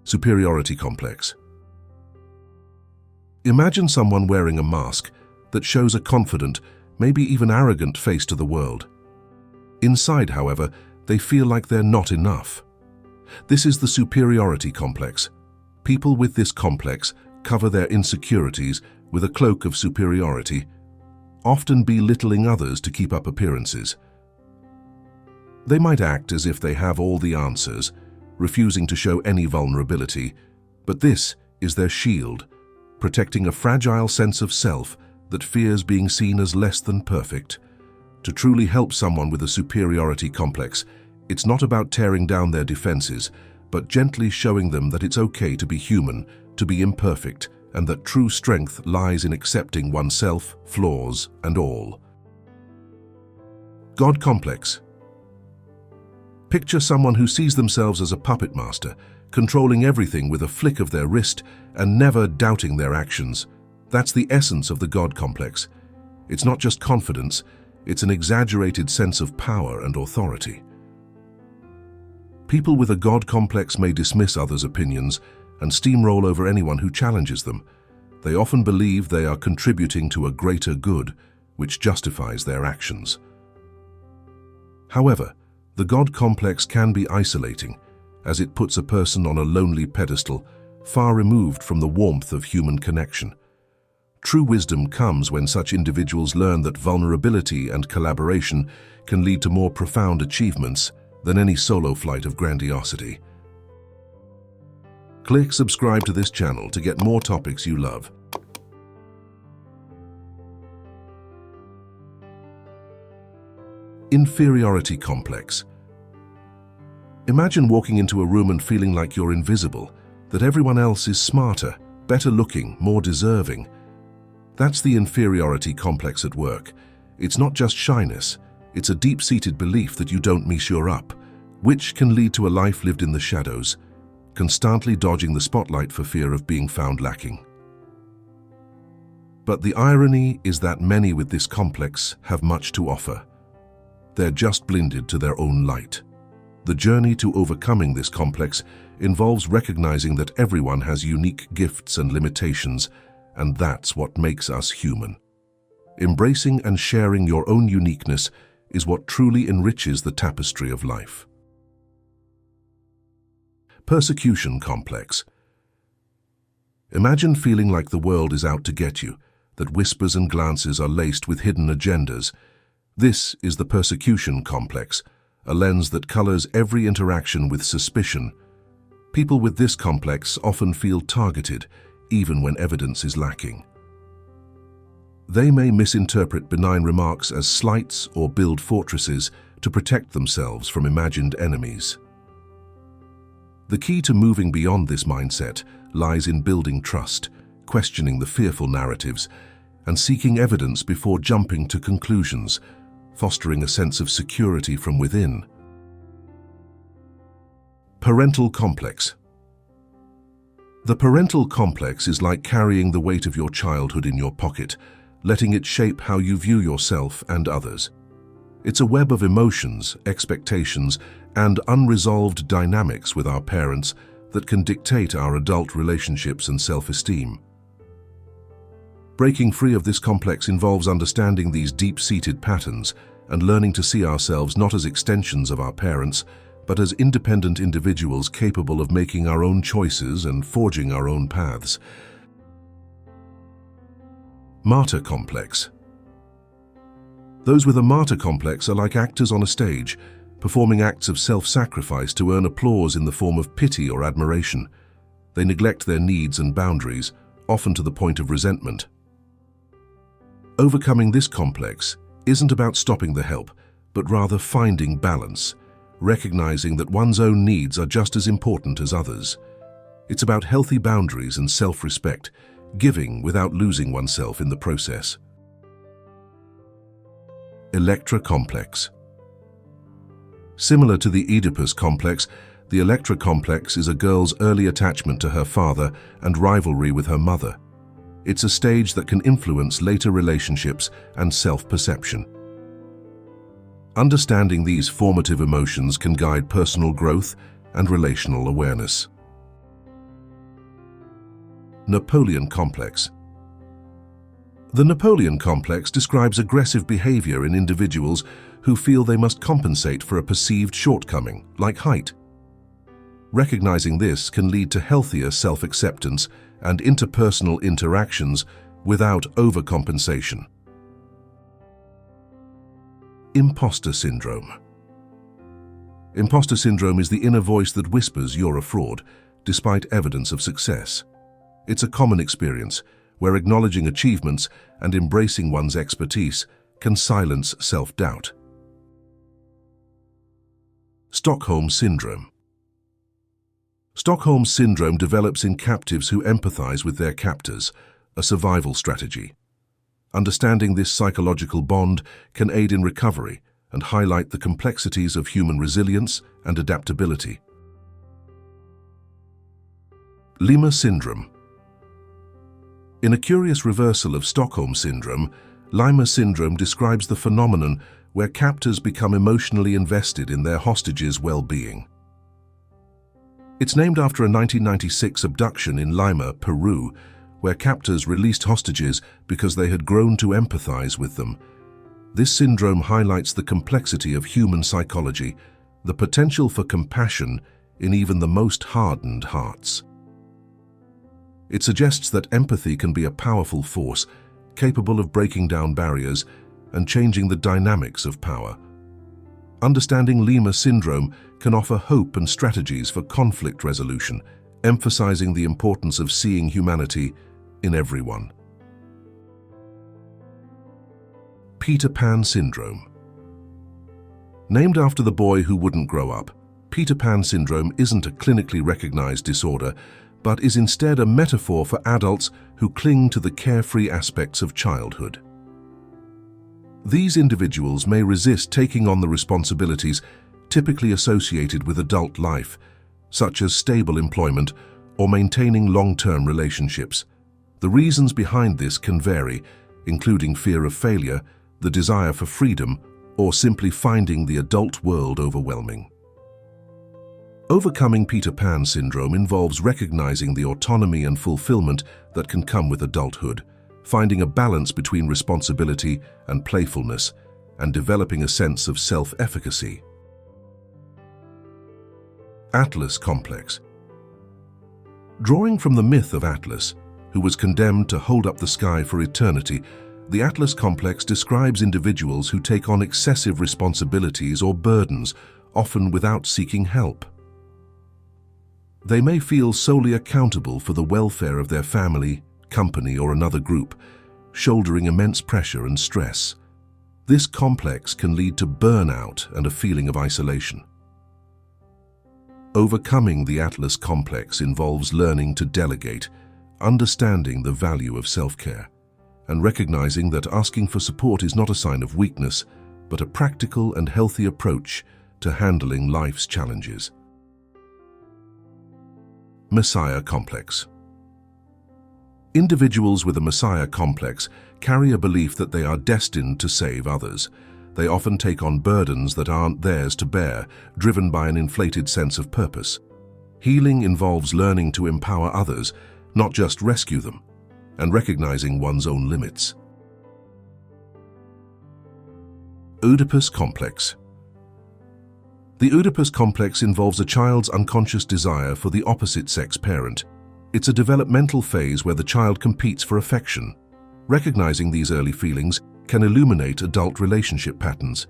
Superiority Complex. Imagine someone wearing a mask that shows a confident, maybe even arrogant face to the world. Inside, however, they feel like they're not enough. This is the Superiority Complex. People with this complex cover their insecurities with a cloak of superiority, often belittling others to keep up appearances. They might act as if they have all the answers, refusing to show any vulnerability, but this is their shield, protecting a fragile sense of self that fears being seen as less than perfect. To truly help someone with a superiority complex, it's not about tearing down their defenses, but gently showing them that it's okay to be human, to be imperfect, and that true strength lies in accepting oneself, flaws, and all. God Complex. Picture someone who sees themselves as a puppet master, controlling everything with a flick of their wrist and never doubting their actions. That's the essence of the God Complex. It's not just confidence, it's an exaggerated sense of power and authority. People with a God Complex may dismiss others' opinions and steamroll over anyone who challenges them. They often believe they are contributing to a greater good, which justifies their actions. However, the God Complex can be isolating, as it puts a person on a lonely pedestal, far removed from the warmth of human connection. True wisdom comes when such individuals learn that vulnerability and collaboration can lead to more profound achievements than any solo flight of grandiosity. Click subscribe to this channel to get more topics you love. Inferiority Complex. Imagine walking into a room and feeling like you're invisible, that everyone else is smarter, better looking, more deserving. That's the inferiority complex at work. It's not just shyness, it's a deep-seated belief that you don't measure up, which can lead to a life lived in the shadows, constantly dodging the spotlight for fear of being found lacking. But the irony is that many with this complex have much to offer. They're just blinded to their own light. The journey to overcoming this complex involves recognizing that everyone has unique gifts and limitations, and that's what makes us human. Embracing and sharing your own uniqueness is what truly enriches the tapestry of life. Persecution Complex. Imagine feeling like the world is out to get you, that whispers and glances are laced with hidden agendas. This is the persecution complex, a lens that colors every interaction with suspicion. People with this complex often feel targeted, even when evidence is lacking. They may misinterpret benign remarks as slights or build fortresses to protect themselves from imagined enemies. The key to moving beyond this mindset lies in building trust, questioning the fearful narratives, and seeking evidence before jumping to conclusions, fostering a sense of security from within. Parental Complex. The parental complex is like carrying the weight of your childhood in your pocket, letting it shape how you view yourself and others. It's a web of emotions, expectations, and unresolved dynamics with our parents that can dictate our adult relationships and self-esteem. Breaking free of this complex involves understanding these deep-seated patterns and learning to see ourselves not as extensions of our parents, but as independent individuals capable of making our own choices and forging our own paths. Martyr Complex. Those with a martyr complex are like actors on a stage, performing acts of self-sacrifice to earn applause in the form of pity or admiration. They neglect their needs and boundaries, often to the point of resentment. Overcoming this complex isn't about stopping the help, but rather finding balance, recognizing that one's own needs are just as important as others. It's about healthy boundaries and self-respect, giving without losing oneself in the process. Electra Complex. Similar to the Oedipus Complex, the Electra Complex is a girl's early attachment to her father and rivalry with her mother. It's a stage that can influence later relationships and self-perception. Understanding these formative emotions can guide personal growth and relational awareness. Napoleon Complex. The Napoleon Complex describes aggressive behavior in individuals who feel they must compensate for a perceived shortcoming, like height. Recognizing this can lead to healthier self-acceptance and interpersonal interactions without overcompensation. Imposter Syndrome. Imposter syndrome is the inner voice that whispers you're a fraud, despite evidence of success. It's a common experience where acknowledging achievements and embracing one's expertise can silence self-doubt. Stockholm Syndrome. Stockholm Syndrome develops in captives who empathize with their captors, a survival strategy. Understanding this psychological bond can aid in recovery and highlight the complexities of human resilience and adaptability. Lima Syndrome. In a curious reversal of Stockholm Syndrome, Lima Syndrome describes the phenomenon where captors become emotionally invested in their hostages' well-being. It's named after a 1996 abduction in Lima, Peru, where captors released hostages because they had grown to empathize with them. This syndrome highlights the complexity of human psychology, the potential for compassion in even the most hardened hearts. It suggests that empathy can be a powerful force, capable of breaking down barriers and changing the dynamics of power. Understanding Lima Syndrome can offer hope and strategies for conflict resolution, emphasizing the importance of seeing humanity in everyone. Peter Pan Syndrome. Named after the boy who wouldn't grow up, Peter Pan Syndrome isn't a clinically recognized disorder, but is instead a metaphor for adults who cling to the carefree aspects of childhood. These individuals may resist taking on the responsibilities typically associated with adult life, such as stable employment or maintaining long-term relationships. The reasons behind this can vary, including fear of failure, the desire for freedom, or simply finding the adult world overwhelming. Overcoming Peter Pan Syndrome involves recognizing the autonomy and fulfillment that can come with adulthood, finding a balance between responsibility and playfulness, and developing a sense of self-efficacy. Atlas Complex. Drawing from the myth of Atlas, who was condemned to hold up the sky for eternity, the Atlas Complex describes individuals who take on excessive responsibilities or burdens, often without seeking help. They may feel solely accountable for the welfare of their family, company, or another group, shouldering immense pressure and stress. This complex can lead to burnout and a feeling of isolation. Overcoming the Atlas Complex involves learning to delegate, understanding the value of self-care, and recognizing that asking for support is not a sign of weakness, but a practical and healthy approach to handling life's challenges. Messiah Complex. Individuals with a Messiah complex carry a belief that they are destined to save others. They often take on burdens that aren't theirs to bear, driven by an inflated sense of purpose. Healing involves learning to empower others, not just rescue them, and recognizing one's own limits. Oedipus Complex. The Oedipus Complex involves a child's unconscious desire for the opposite-sex parent. It's a developmental phase where the child competes for affection. Recognizing these early feelings can illuminate adult relationship patterns,